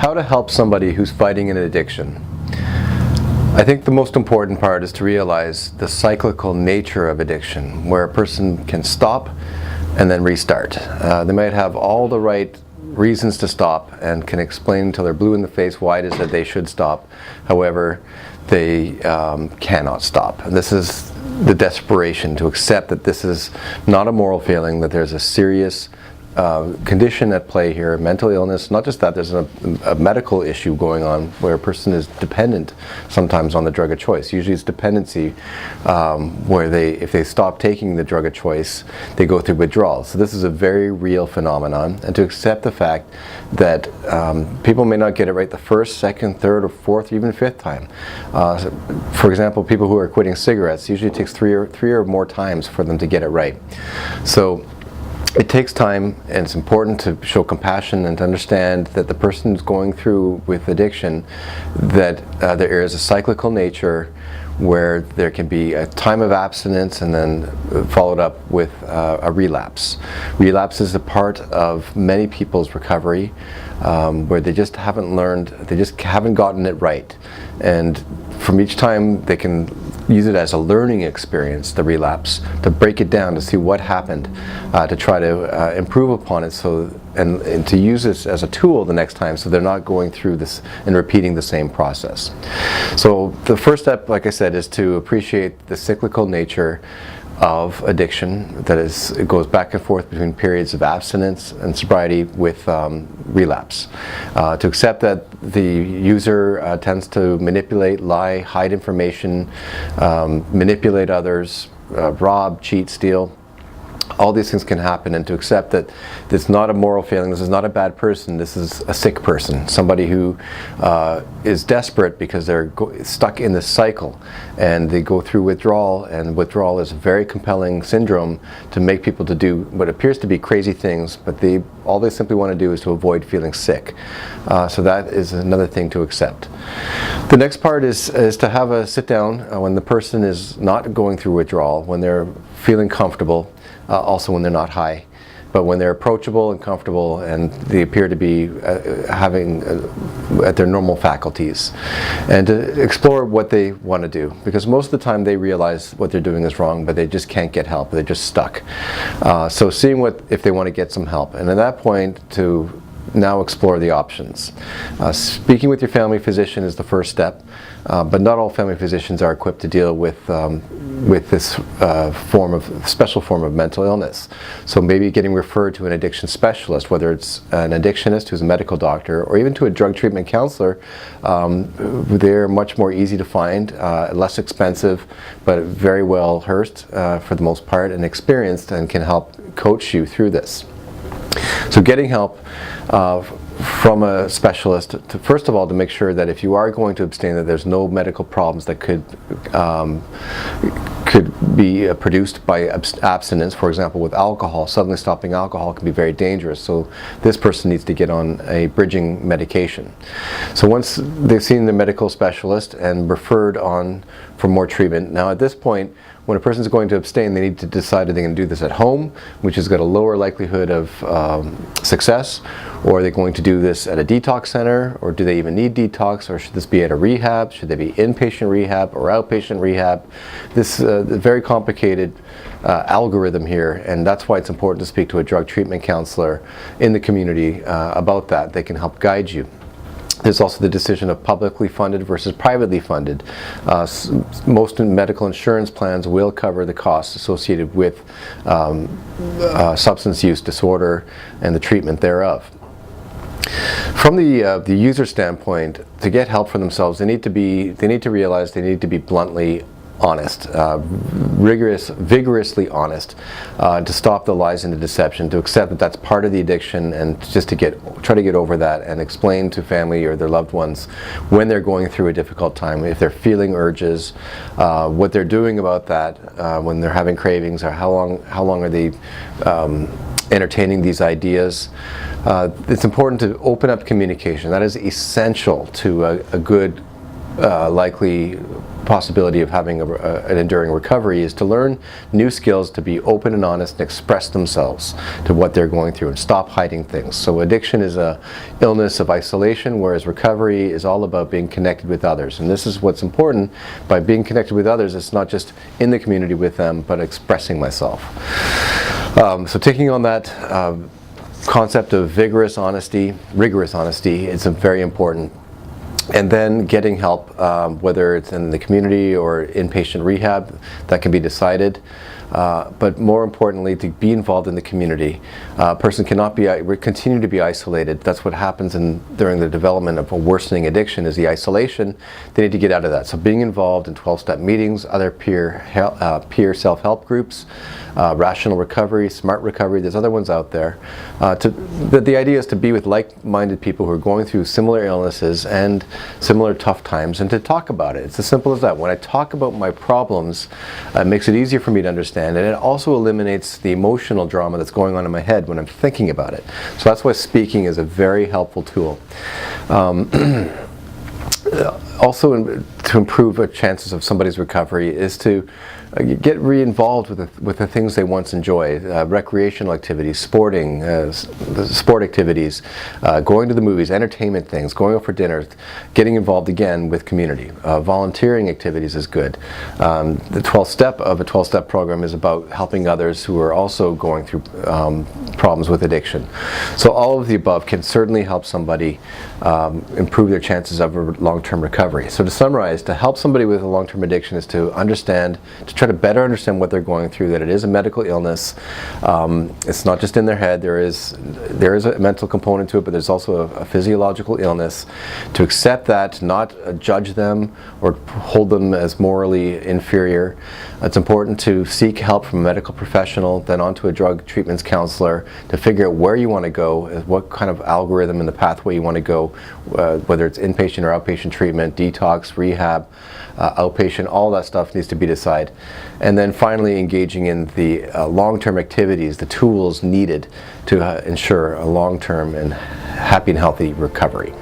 How to help somebody who's fighting an addiction. I think the most important part is to realize the cyclical nature of addiction, where a person can stop and then restart. They might have all the right reasons to stop and can explain until they're blue in the face why it is that they should stop. However, they cannot stop. And this is the desperation to accept that this is not a moral failing, that there's a serious condition at play here, mental illness. Not just that, there's a medical issue going on where a person is dependent sometimes on the drug of choice. Usually it's dependency, where if they stop taking the drug of choice, they go through withdrawal. So this is a very real phenomenon, and to accept the fact that people may not get it right the first, second, third, or fourth, or even fifth time. For example, people who are quitting cigarettes, usually it takes three or more times for them to get it right. So it takes time, and it's important to show compassion and to understand that the person who's going through with addiction, that there is a cyclical nature where there can be a time of abstinence and then followed up with a relapse. Relapse is a part of many people's recovery, where they just haven't learned, they just haven't gotten it right. And from each time they can use it as a learning experience, the relapse, to break it down, to see what happened, to try to improve upon it, so and to use this as a tool the next time, so they're not going through this and repeating the same process. So the first step, like I said, is to appreciate the cyclical nature of addiction, that is, it goes back and forth between periods of abstinence and sobriety with relapse. To accept that the user tends to manipulate, lie, hide information, manipulate others, rob, cheat, steal. All these things can happen, and to accept that it's not a moral failing, this is not a bad person, this is a sick person, somebody who is desperate because they're stuck in this cycle, and they go through withdrawal, and withdrawal is a very compelling syndrome to make people to do what appears to be crazy things, but all they simply want to do is to avoid feeling sick. So that is another thing to accept. The next part is to have a sit down when the person is not going through withdrawal, when they're feeling comfortable, also when they're not high, but when they're approachable and comfortable and they appear to be having at their normal faculties, and to explore what they want to do, because most of the time they realize what they're doing is wrong, but they just can't get help, they're just stuck. So seeing if they want to get some help, and at that point to now explore the options. Speaking with your family physician is the first step, but not all family physicians are equipped to deal with this special form of mental illness. So maybe getting referred to an addiction specialist, whether it's an addictionist who's a medical doctor, or even to a drug treatment counselor. They're much more easy to find, less expensive, but very well rehearsed for the most part, and experienced, and can help coach you through this. So getting help from a specialist, first of all, to make sure that if you are going to abstain, that there's no medical problems that could be produced by abstinence. For example, with alcohol, suddenly stopping alcohol can be very dangerous. So this person needs to get on a bridging medication. So once they've seen the medical specialist and referred on for more treatment, now at this point, when a person is going to abstain, they need to decide if they can do this at home, which has got a lower likelihood of success, or are they going to do this at a detox center, or do they even need detox, or should this be at a rehab? Should they be inpatient rehab or outpatient rehab? This is a very complicated algorithm here, and that's why it's important to speak to a drug treatment counselor in the community about that. They can help guide you. There's also the decision of publicly funded versus privately funded. Most medical insurance plans will cover the costs associated with substance use disorder and the treatment thereof. From the user standpoint, to get help for themselves, they need to realize they need to be bluntly honest, vigorously honest, to stop the lies and the deception, to accept that that's part of the addiction, and just to try to get over that, and explain to family or their loved ones when they're going through a difficult time, if they're feeling urges, what they're doing about that, when they're having cravings, or how long are they entertaining these ideas. It's important to open up communication. That is essential to a good, likely possibility of having an enduring recovery is to learn new skills to be open and honest and express themselves to what they're going through and stop hiding things. So addiction is a illness of isolation, whereas recovery is all about being connected with others. And this is what's important. By being connected with others, it's not just in the community with them, but expressing myself. So taking on that concept of rigorous honesty, it's very important. And then getting help, whether it's in the community or inpatient rehab, that can be decided. But more importantly, to be involved in the community. A person cannot continue to be isolated. That's what happens during the development of a worsening addiction, is the isolation. They need to get out of that. So being involved in 12-step meetings, other peer self-help groups, Rational Recovery, Smart Recovery, there's other ones out there. The idea is to be with like-minded people who are going through similar illnesses and similar tough times, and to talk about it. It's as simple as that. When I talk about my problems, it makes it easier for me to understand, and it also eliminates the emotional drama that's going on in my head when I'm thinking about it. So that's why speaking is a very helpful tool. Also, to improve the chances of somebody's recovery is to get re-involved with the things they once enjoyed. Recreational activities, sport activities, going to the movies, entertainment things, going out for dinner, getting involved again with community. Volunteering activities is good. The 12th step of a 12-step program is about helping others who are also going through problems with addiction. So all of the above can certainly help somebody improve their chances of a long-term recovery. So to summarize, to help somebody with a long-term addiction is to try to better understand what they're going through, that it is a medical illness. It's not just in their head. There is a mental component to it, but there's also a physiological illness. To accept that, not judge them or hold them as morally inferior. It's important to seek help from a medical professional, then onto a drug treatments counselor, to figure out where you want to go, what kind of algorithm in the pathway you want to go, whether it's inpatient or outpatient treatment, detox, rehab, outpatient, all that stuff needs to be decided. And then finally engaging in the long-term activities, the tools needed to ensure a long-term and happy and healthy recovery.